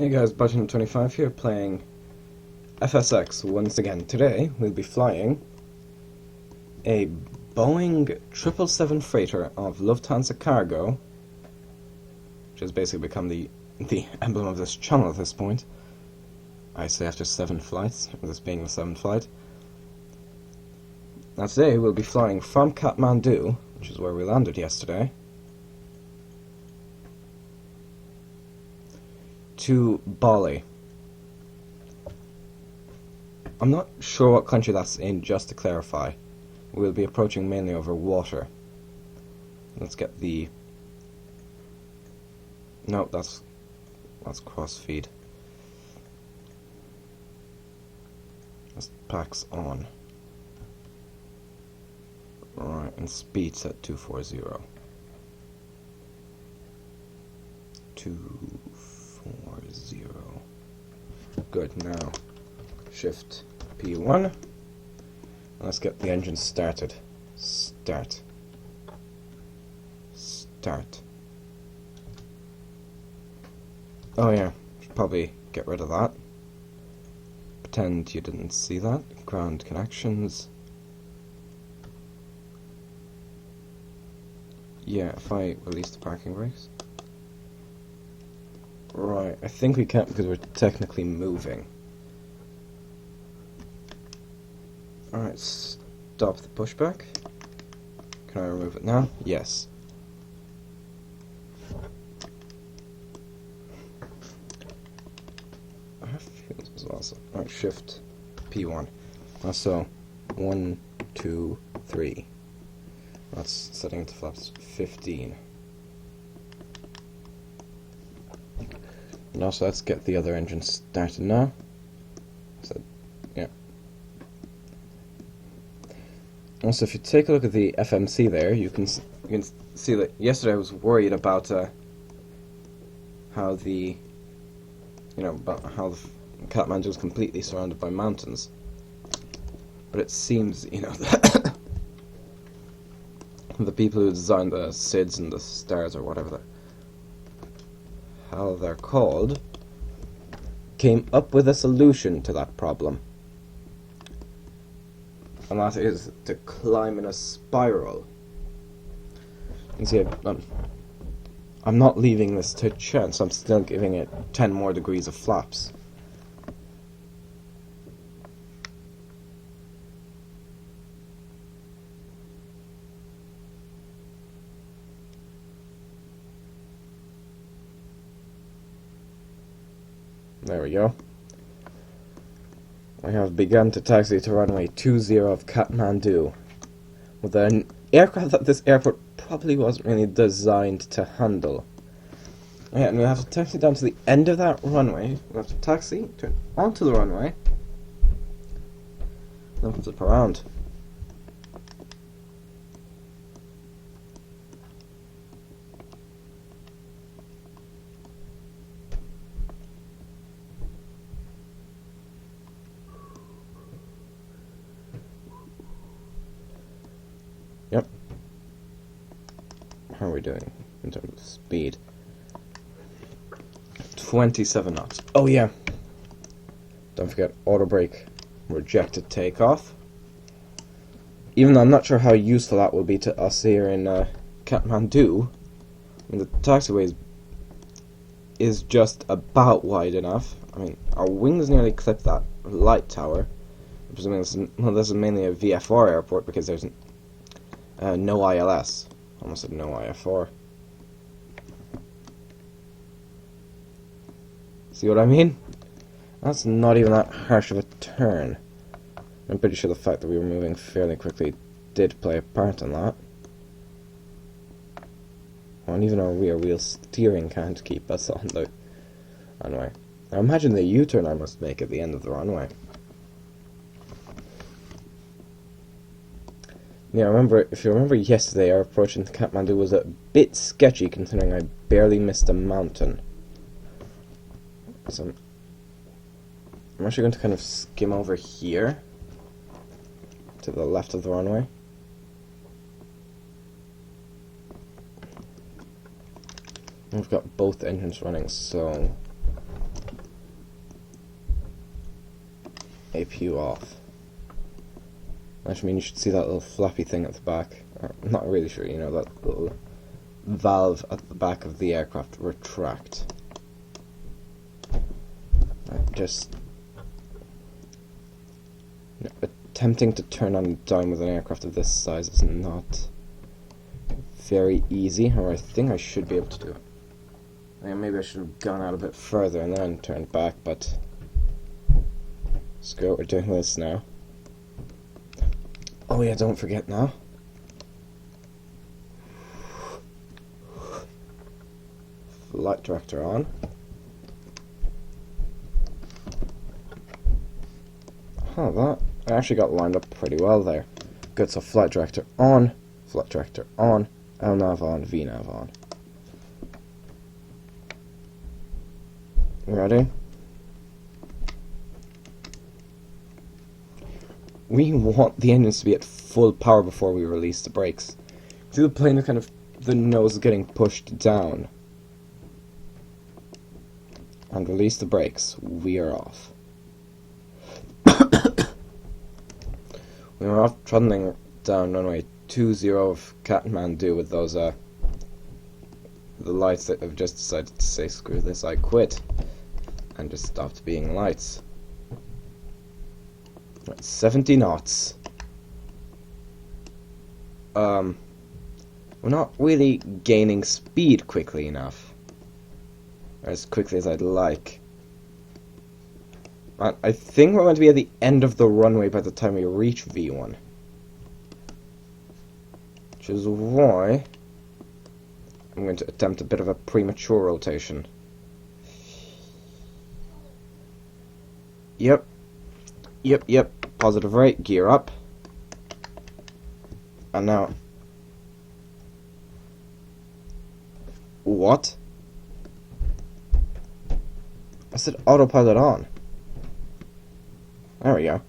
Hey guys, Button25 here playing FSX once again. Today we'll be flying a Boeing 777 freighter of Lufthansa Cargo, which has basically become the emblem of this channel at this point. I say after 7 flights, this being the 7th flight. Now today we'll be flying from Kathmandu, which is where we landed yesterday, to Bali. I'm not sure what country that's in, just to clarify. We'll be approaching mainly over water. Let's get the... No, that's cross-feed. Let's PAX on. Right, and speed set 240. 240. Good, now shift P1. And let's get the engine started. Start. Oh yeah, should probably get rid of that. Pretend you didn't see that. Ground connections. Yeah, if I release the parking brakes. Right, I think we can't because we're technically moving. Alright, stop the pushback. Can I remove it now? Yes. I have fields as well, so alright, shift P1. Also 1, 2, 3. That's setting it to flaps 15. And also let's get the other engine started now. So, yeah. Also, if you take a look at the FMC there, you can see that yesterday I was worried about how the Kathmandu is completely surrounded by mountains. But it seems, that the people who designed the SIDS and the stars or whatever the hell they're called came up with a solution to that problem. And that is to climb in a spiral. You see, I'm not leaving this to chance. I'm still giving it 10 more degrees of flaps. There we go. I have begun to taxi to runway 20 of Kathmandu, with an aircraft that this airport probably wasn't really designed to handle. Yeah, and we have to taxi down to the end of that runway. We have to taxi, turn onto the runway, then flip around. Yep. How are we doing in terms of speed? 27 knots. Oh yeah. Don't forget auto brake. Rejected takeoff. Even though I'm not sure how useful that will be to us here in Kathmandu. I mean, the taxiway is just about wide enough. I mean, our wings nearly clip that light tower. I'm presuming this is mainly a VFR airport because there's no ILS. Almost said no IFR. See what I mean? That's not even that harsh of a turn. I'm pretty sure the fact that we were moving fairly quickly did play a part in that. Oh, and even our rear wheel steering can't keep us on the runway. Now imagine the U-turn I must make at the end of the runway. Yeah, if you remember yesterday, our approach into Kathmandu was a bit sketchy considering I barely missed a mountain. So I'm actually going to kind of skim over here to the left of the runway. We've got both engines running, so APU off. Which means you should see that little flappy thing at the back. I'm not really sure, you know, that little valve at the back of the aircraft retract. Just attempting to turn on and down with an aircraft of this size is not very easy, or I think I should be able to do it. Maybe I should have gone out a bit further and then turned back, but screw it, we're doing this now. Oh yeah, don't forget now. Flight director on. Oh, that I actually got lined up pretty well there. Good, so flight director on, LNAV on, VNAV on. Ready? We want the engines to be at full power before we release the brakes. See, the plane is kind of, the nose is getting pushed down. And release the brakes. We are off. We were off trundling down runway 20 of Kathmandu with those, the lights that have just decided to say, screw this, I quit. And just stopped being lights. 70 knots. We're not really gaining speed quickly enough. Or as quickly as I'd like. I think we're going to be at the end of the runway by the time we reach V1. Which is why I'm going to attempt a bit of a premature rotation. Yep. Positive rate, gear up. And now... What? I said autopilot on. There we go.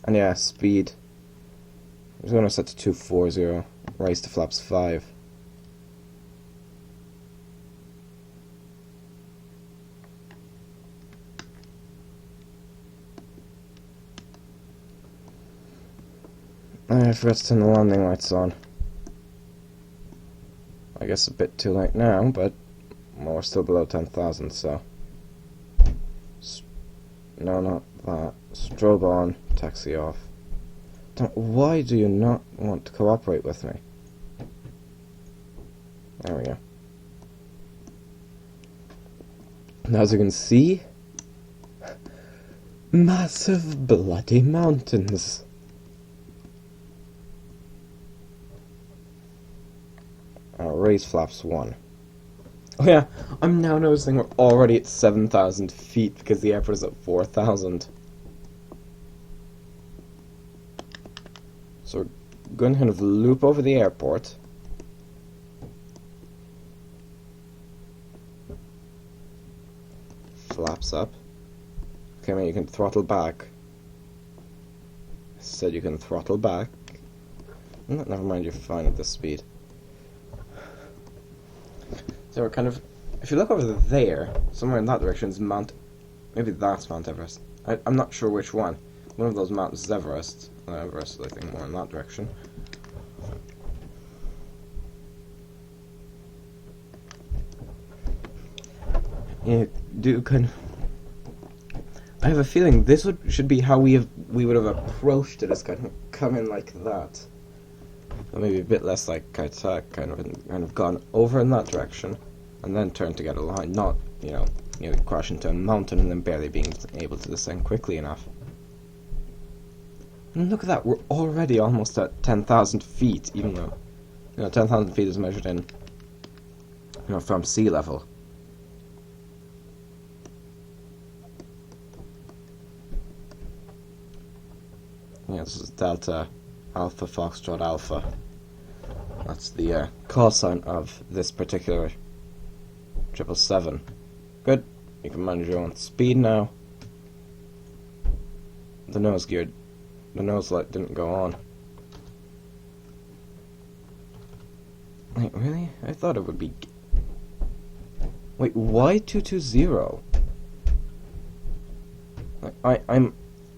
And yeah, speed. I'm just going to set to 240. Raise to flaps 5. I forgot to turn the landing lights on. I guess a bit too late now, but well, we're still below 10,000, so... No, not that. Strobe on, taxi off. Why do you not want to cooperate with me? There we go. Now, as you can see... Massive bloody mountains! Raise flaps 1. Oh yeah, I'm now noticing we're already at 7,000 feet because the airport is at 4,000. So we're going to kind of loop over the airport. Flaps up. Okay, man, you can throttle back. I said you can throttle back. Never mind, you're fine at this speed. So we're kind of, if you look over there, somewhere in that direction is maybe that's Mount Everest. I'm not sure which one. One of those mountains is Everest. Everest is, I think, more in that direction. Yeah, do kind of... I have a feeling this should be how we would have approached it, as kind of come in like that. Or maybe a bit less like Kaitak, kind of gone over in that direction, and then turn to get a line, not, you know, crash into a mountain and then barely being able to descend quickly enough. And look at that, we're already almost at 10,000 feet, even though, 10,000 feet is measured in, from sea level. Yeah, this is Delta Alpha Foxtrot Alpha. That's the call sign of this particular 777. Good. You can manage your own speed now. The nose light didn't go on. Wait, really? I thought it would be... Wait, why 220? I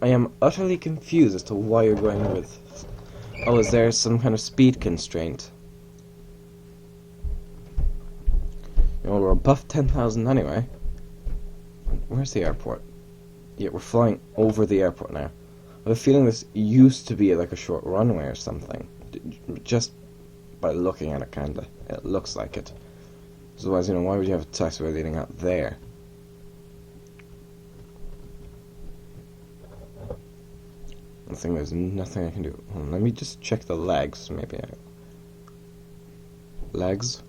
am utterly confused as to why you're going with... Oh, is there some kind of speed constraint? You know, we're above 10,000 anyway. Where's the airport? Yeah, we're flying over the airport now. I have a feeling this used to be like a short runway or something. Just by looking at it, kinda. It looks like it. Otherwise, you know, why would you have a taxiway leading out there? I think there's nothing I can do. Hold on, let me just check the legs, maybe. Legs?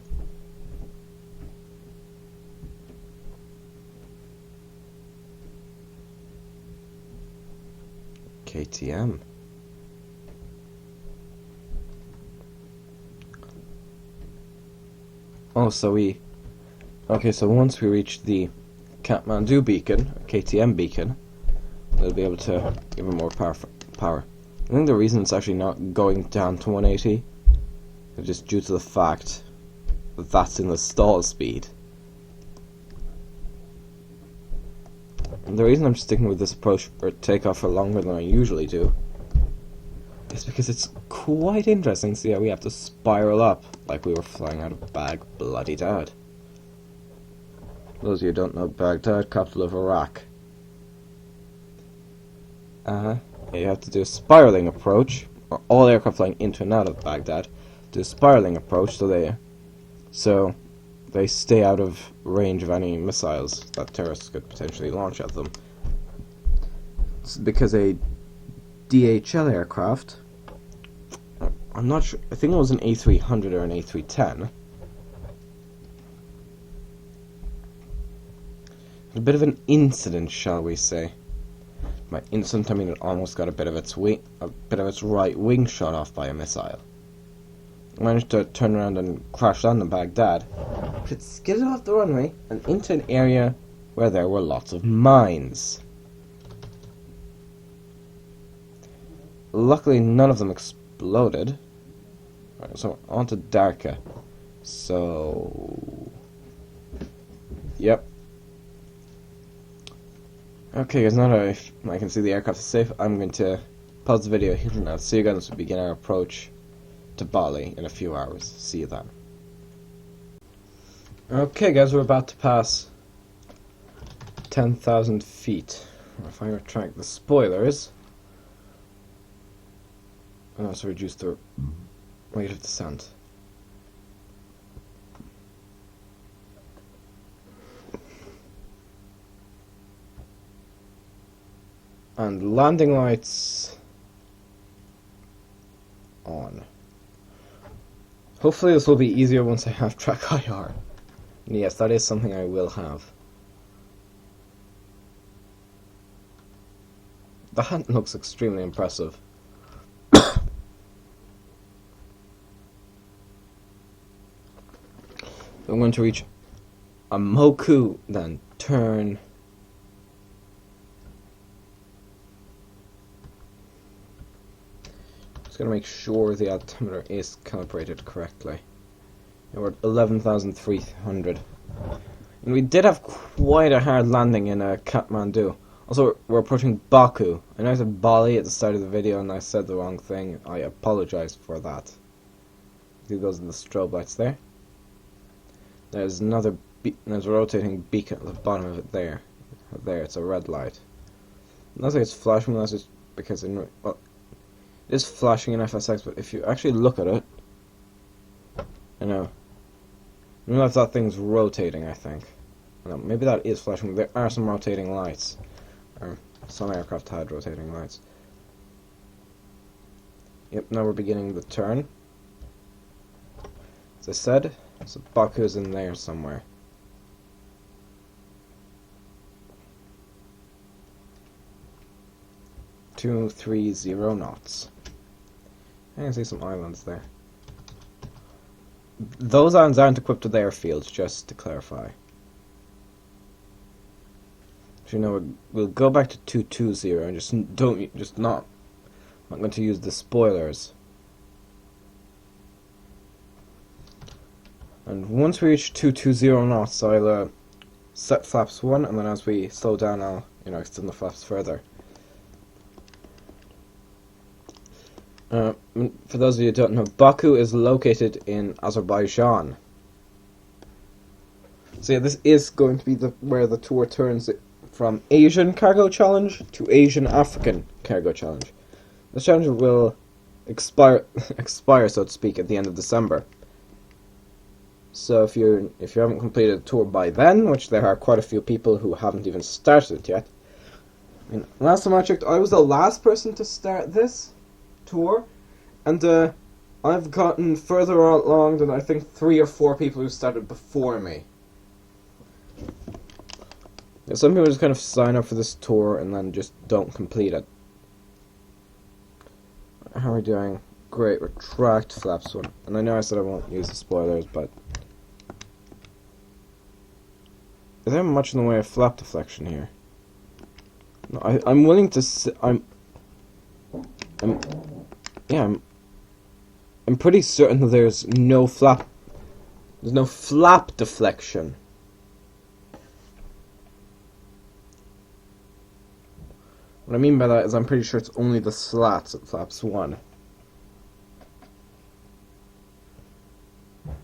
KTM. Oh, so we... Okay, so once we reach the Kathmandu beacon, KTM beacon, we'll be able to give it more power. I think the reason it's actually not going down to 180 is just due to the fact that that's in the stall speed. And the reason I'm sticking with this approach for takeoff for longer than I usually do is because it's quite interesting to see how we have to spiral up like we were flying out of Baghdad. For those of you who don't know, Baghdad, capital of Iraq. You have to do a spiraling approach, or all aircraft flying into and out of Baghdad do a spiraling approach so they stay out of range of any missiles that terrorists could potentially launch at them. It's because a DHL aircraft, I'm not sure, I think it was an A300 or an A310, a bit of an incident, shall we say. By incident, I mean it almost got a bit of its right wing shot off by a missile. I managed to turn around and crash down in Baghdad, but it skidded off the runway and into an area where there were lots of mines. Luckily, none of them exploded. Right, so on to Dharka. So, yep. Okay guys, now that I can see the aircraft is safe, I'm going to pause the video here now. See you guys as we begin our approach to Bali in a few hours. See you then. Okay guys, we're about to pass 10,000 feet. If I retract the spoilers, and also reduce the rate of descent. And landing lights on. Hopefully this will be easier once I have track IR. And yes, that is something I will have. That looks extremely impressive. I'm going to reach a Moku, then turn. Gonna make sure the altimeter is calibrated correctly. And we're at 11,300. And we did have quite a hard landing in Kathmandu. Also, we're approaching Baku. I know I said Bali at the start of the video and I said the wrong thing. I apologize for that. See those are the strobe lights there. There's another there's a rotating beacon at the bottom of it there. There, it's a red light. Not like it's flashing, that's just because it is flashing in FSX, but if you actually look at it, I know if that thing's rotating, I think. I know, maybe that is flashing. There are some rotating lights. Or some aircraft had rotating lights. Yep, now we're beginning the turn. As I said, so Baku's in there somewhere. 230 knots. I can see some islands there. Those islands aren't equipped with airfields, just to clarify. So, you know, we'll go back to 220 and I'm not going to use the spoilers. And once we reach 220 knots, I'll set flaps 1, and then as we slow down, I'll extend the flaps further. For those of you who don't know, Baku is located in Azerbaijan. So yeah, this is going to be where the tour turns from Asian Cargo Challenge to Asian African Cargo Challenge. The challenge will expire, so to speak, at the end of December. So if you haven't completed the tour by then, which there are quite a few people who haven't even started it yet. I mean, last time I checked, I was the last person to start this tour, and I've gotten further along than I think 3 or 4 people who started before me. Yeah, some people just kind of sign up for this tour and then just don't complete it. How are we doing? Great, retract flaps 1. And I know I said I won't use the spoilers, but is there much in the way of flap deflection here? No, I'm willing to. I'm pretty certain that there's no flap. There's no flap deflection. What I mean by that is I'm pretty sure it's only the slats at flaps 1. I'm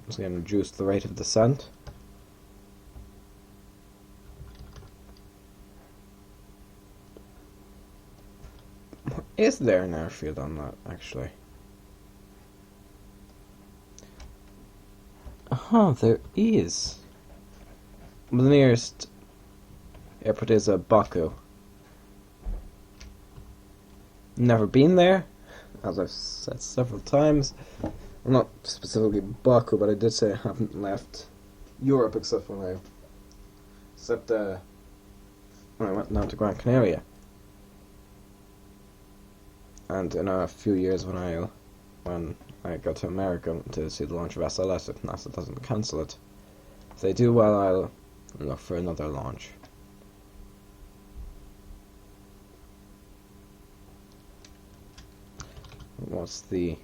just going to reduce the rate of descent. Is there an airfield on that, actually? There is. The nearest airport is Baku. Never been there, as I've said several times. Well, not specifically Baku, but I did say I haven't left Europe except when I went down to Gran Canaria. And in a few years when I go to America to see the launch of SLS, if NASA doesn't cancel it. If they do, well, I'll look for another launch. What's the...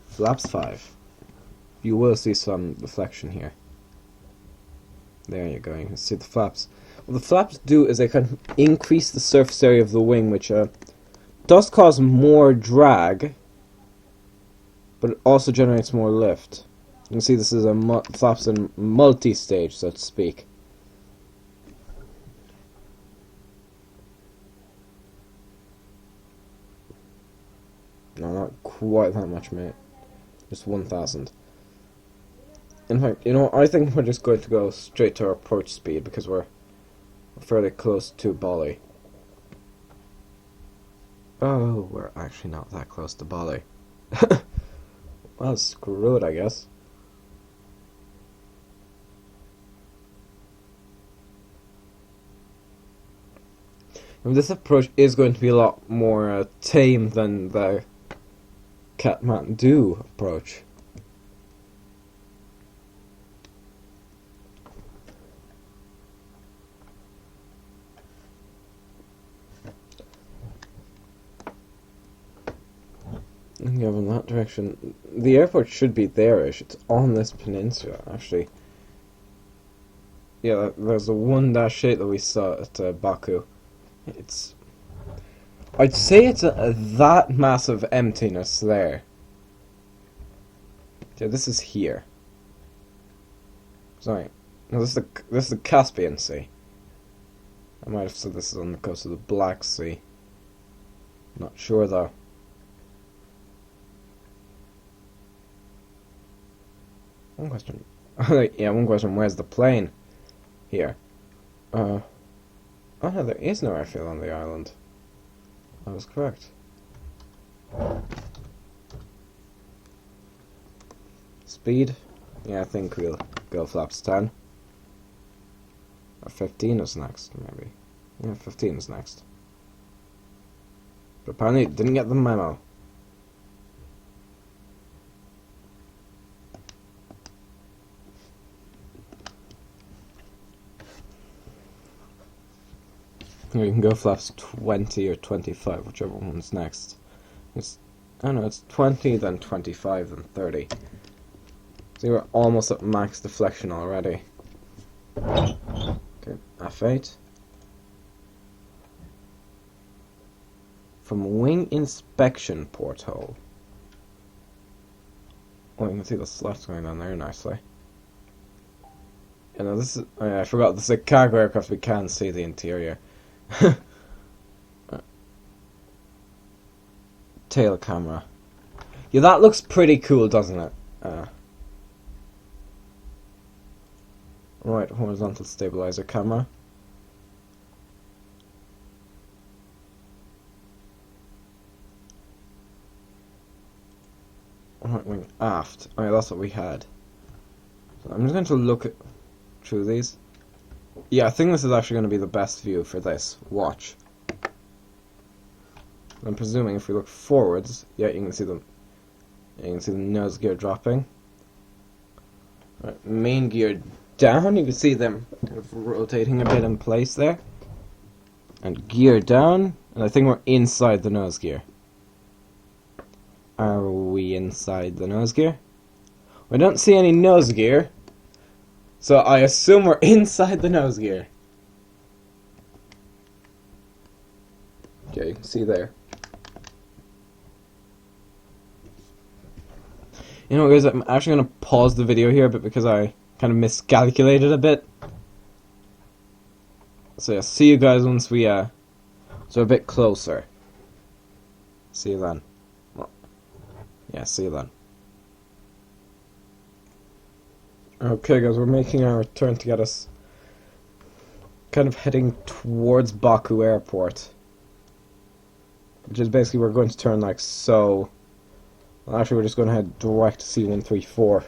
Flaps 5. You will see some reflection here. There you go, you can see the flaps. What the flaps do is they kind of increase the surface area of the wing, which does cause more drag, but it also generates more lift. You can see this is a flaps in multi-stage, so to speak. No, not quite that much, mate. Just 1,000. In fact, I think we're just going to go straight to our approach speed because we're fairly close to Bali. Oh, we're actually not that close to Bali. Well, screw it, I guess. And this approach is going to be a lot more tame than the Kathmandu approach. Yeah, in that direction. The airport should be there-ish. It's on this peninsula, actually. Yeah, there's the 1-8 that we saw at Baku. I'd say it's that massive emptiness there. Yeah, this is here. Sorry. No, this is the Caspian Sea. I might have said this is on the coast of the Black Sea. Not sure though. One question. Yeah, one question. Where's the plane? Here. Oh no, there is no airfield on the island. I was correct. Speed? Yeah, I think we'll go flaps 10. Or 15 is next, maybe. Yeah, 15 is next. But apparently it didn't get the memo. You can go flaps 20 or 25, whichever one's next. I don't know, it's 20, then 25, then 30. So we're almost at max deflection already. Okay, F8. From wing inspection porthole. Oh, you can see the slats going on there nicely. You know, this is... Oh yeah, I forgot, this is a cargo aircraft, we can't see the interior. Tail camera. Yeah, that looks pretty cool, doesn't it? Right, horizontal stabilizer camera. Right wing aft. Oh yeah, that's what we had. So I'm just going to look at through these. Yeah, I think this is actually going to be the best view for this. Watch. I'm presuming if we look forwards, yeah, you can see them. You can see the nose gear dropping. Right, main gear down. You can see them kind of rotating a bit in place there. And gear down. And I think we're inside the nose gear. Are we inside the nose gear? I don't see any nose gear. So I assume we're inside the nose gear. Okay, you can see there. You know, guys, I'm actually going to pause the video here, but because I kind of miscalculated a bit. So yeah, see you guys once we, so a bit closer. See you then. Well, yeah, see you then. Okay guys, we're making our return to get us kind of heading towards Baku airport. Which is basically we're going to turn like so. Well, actually we're just going to head direct to C-134.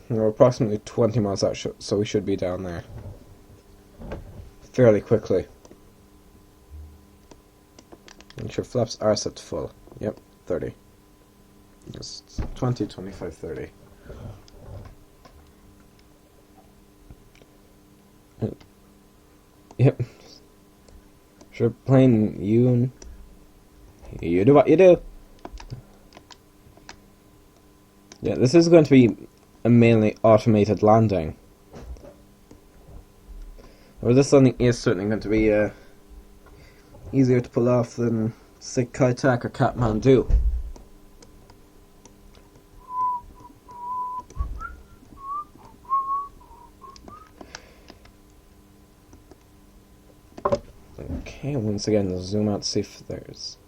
We're approximately 20 miles out, so we should be down there fairly quickly. Make sure flaps are set to full. Yep, 30. Just 20, 25, 30. Yep. Sure, plane, you do what you do. Yeah, this is going to be a mainly automated landing. Well, this landing is certainly going to be easier to pull off than, say, Kai Tak or Kathmandu. Okay, once again, let's zoom out to see if there's...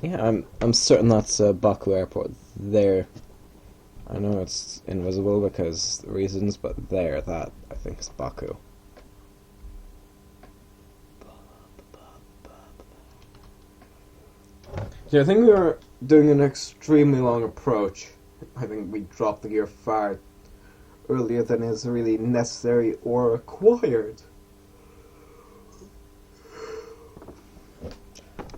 Yeah, I'm certain that's Baku Airport. There. I know it's invisible because the reasons, but there, that, I think is Baku. Yeah, I think we were doing an extremely long approach. I think we dropped the gear far earlier than is really necessary or required.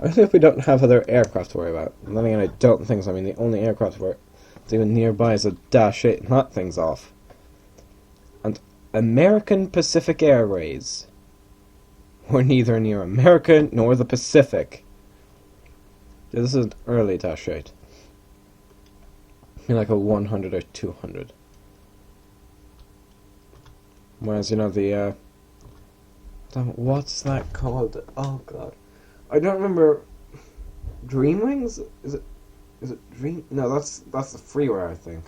I think if we don't have other aircraft to worry about, and then again I don't think so. I mean, the only aircraft that's even nearby is a Dash 8, and that thing's off. And American Pacific Airways. We're neither near America nor the Pacific. Yeah, this is an early Dash 8. Like a 100 or 200. Whereas, you know, the, what's that called? Oh, God. I don't remember. Dreamwings? Is it Dream? No, that's the freeware, I think.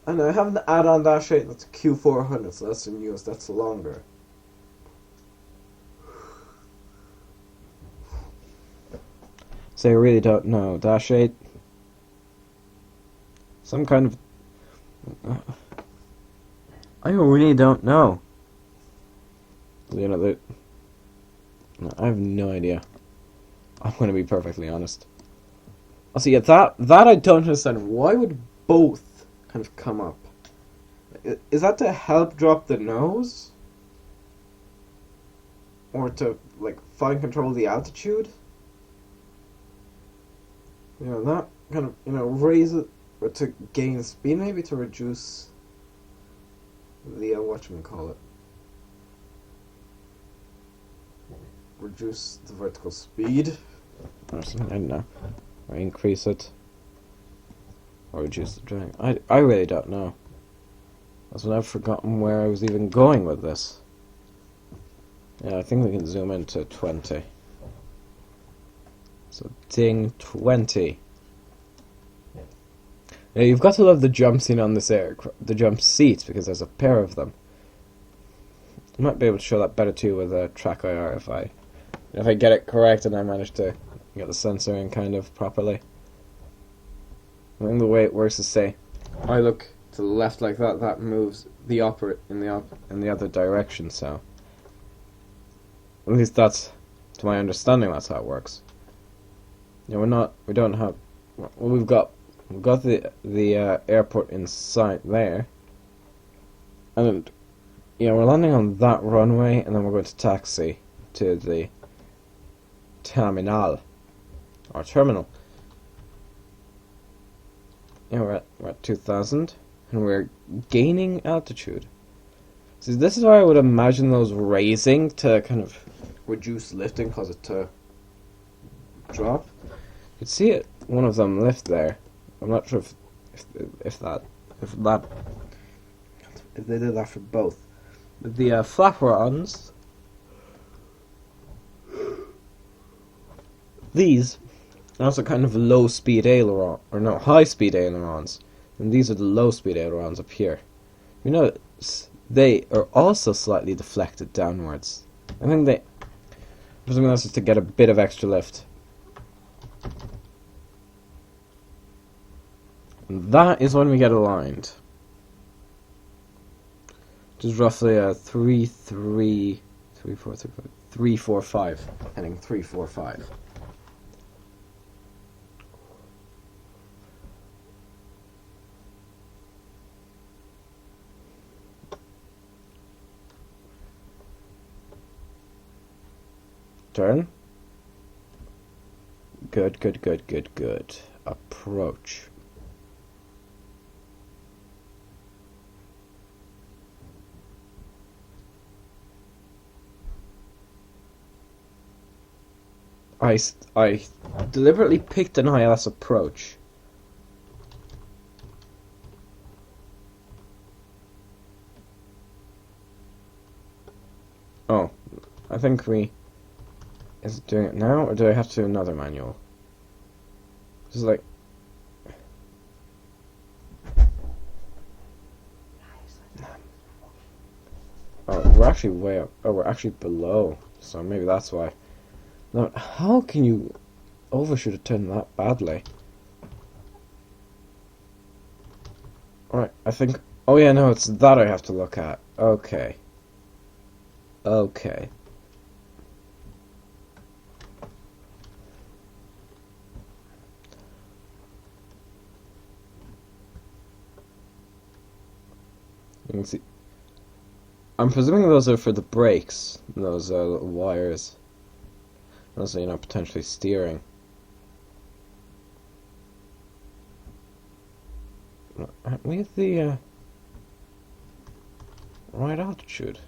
And I have an add-on Dash 8 that's Q400, so that's the newest, that's longer. So I really don't know. Dash 8? Some kind of... I really don't know. You know, I have no idea. I'm going to be perfectly honest. Also, yeah, that I don't understand. Why would both kind of come up? Is that to help drop the nose? Or to, like, fine control the altitude? You know, that kind of, you know, raise it, or to gain speed, maybe to reduce the, whatchamacallit. reduce the vertical speed or something, I don't know. Or increase it. Or reduce the drag. I really don't know. I've forgotten where I was even going with this. Yeah, I think we can zoom into 20. So, ding 20. Now, you've got to love the jump scene on this the jump seats, because there's a pair of them. I might be able to show that better to you with a track IR if I get it correct and I manage to get the sensor in kind of properly. I think the way it works is, say, I look to the left like that, that moves the opposite in the other direction, so at least that's, to my understanding, that's how it works. Yeah, we don't have, well, we've got the airport inside there, and yeah, we're landing on that runway, and then we're going to taxi to the terminal, or terminal. Yeah, we're at 2,000, and we're gaining altitude. So this is where I would imagine those raising to kind of reduce lifting, cause it to drop. You can see it, one of them lift there. I'm not sure if they did that for both. But the flaperons, these are also kind of low speed aileron, or no, high speed ailerons, and these are the low speed ailerons up here. You notice they are also slightly deflected downwards. I think they, for something else, is to get a bit of extra lift. And that is when we get aligned. Which is roughly a 345, heading 345. Turn. Good. Approach. I deliberately picked an ILS approach. Oh, I think is it doing it now, or do I have to do another manual? This is like... Oh, we're actually way up. Oh, we're actually below, so maybe that's why. Now, how can you overshoot a turn that badly? Alright, I think... Oh yeah, no, it's that I have to look at. Okay. Okay. You can see... I'm presuming those are for the brakes, those little wires. Those are, potentially steering. Aren't we at the right altitude?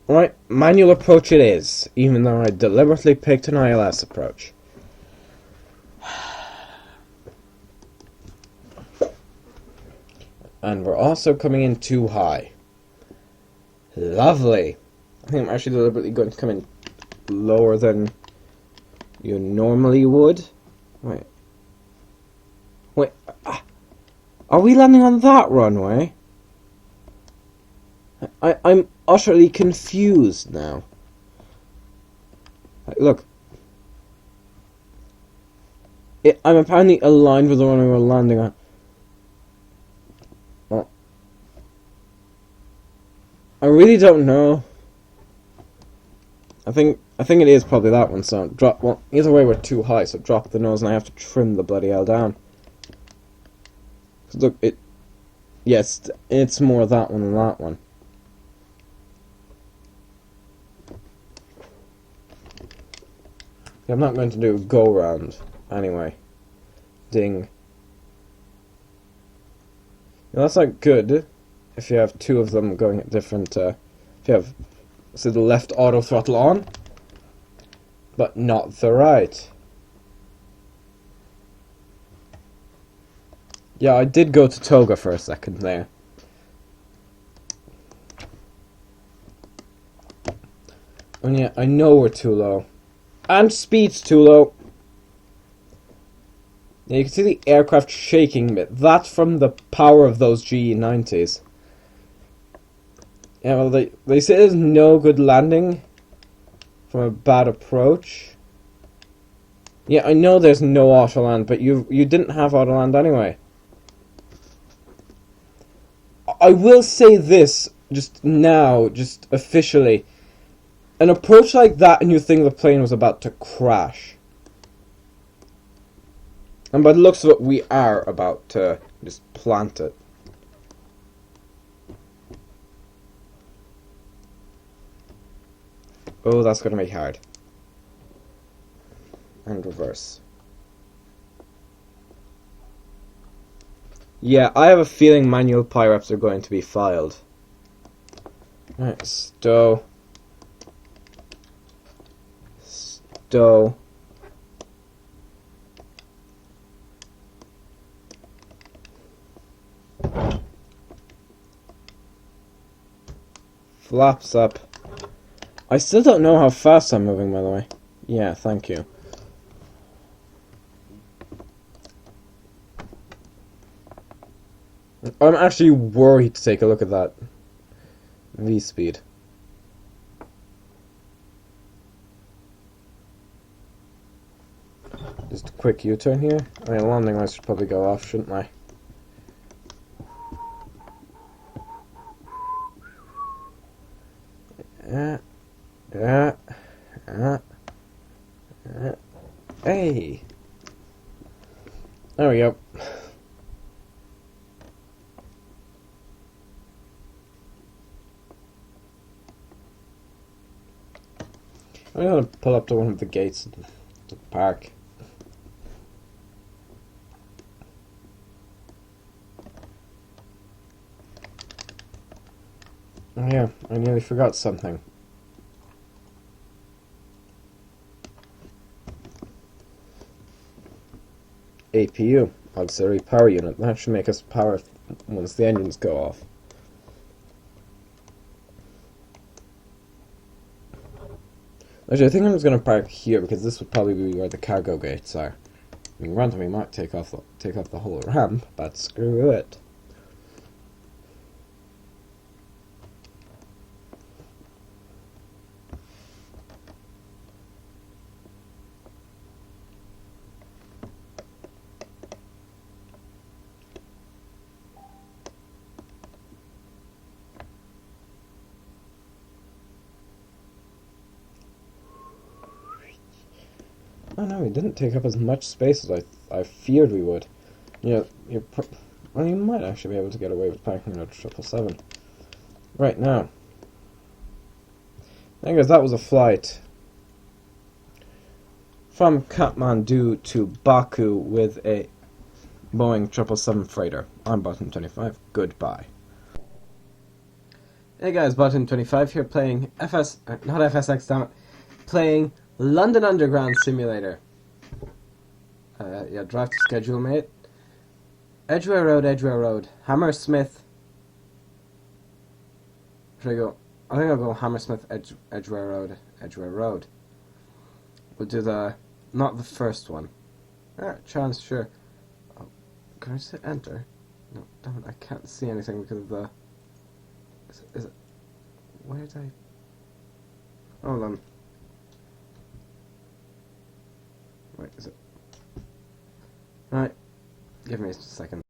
Right, manual approach it is, even though I deliberately picked an ILS approach. And we're also coming in too high. Lovely. I think I'm actually deliberately going to come in lower than you normally would. Wait. Are we landing on that runway? I'm utterly confused now. Look. I'm apparently aligned with the runway we're landing on. Well, I really don't know. I think it is probably that one, so drop... Well, either way we're too high, so drop the nose and I have to trim the bloody hell down. Look, yes, it's more that one than that one. I'm not going to do a go round anyway. Ding. Now, that's not good if you have two of them going at different. If you have, say, the left auto throttle on, but not the right. Yeah, I did go to Toga for a second there. And yeah, I know we're too low. And speed's too low. Yeah, you can see the aircraft shaking a bit. That's from the power of those GE90s. Yeah, well, they say there's no good landing from a bad approach. Yeah, I know there's no auto land, but you didn't have auto land anyway. I will say this just now, just officially. An approach like that and you think the plane was about to crash. And by the looks of it, we are about to just plant it. Oh, that's going to be hard. And reverse. Yeah, I have a feeling manual PIREPs are going to be filed. Alright, stow. Stow. Flaps up. I still don't know how fast I'm moving, by the way. Yeah, thank you. I'm actually worried to take a look at that V-speed. Just a quick U-turn here. I mean, landing lights should probably go off, shouldn't I? Hey! There we go. I'm gonna pull up to one of the gates of the park. Oh yeah, I nearly forgot something. APU, auxiliary power unit. That should make us power once the engines go off. Actually, I think I'm just going to park here because this would probably be where the cargo gates are. I mean, granted, we might take off the whole ramp, but screw it. Oh no, we didn't take up as much space as I feared we would. You know, well, you might actually be able to get away with parking at 777. Right now. I guess that was a flight from Kathmandu to Baku with a Boeing 777 freighter. I'm Button 25. Goodbye. Hey guys, Button 25 here playing not FSX, damn it, playing London Underground Simulator. Yeah, drive to schedule, mate. Edgware Road. Hammersmith. Should I go? I think I'll go Hammersmith, Edgware Road. We'll do not the first one. Chance, sure. Oh, can I just hit enter? No, damn it, I can't see anything because of the... Is it... Where did I... Hold on. Wait, is it... Alright, give me a second.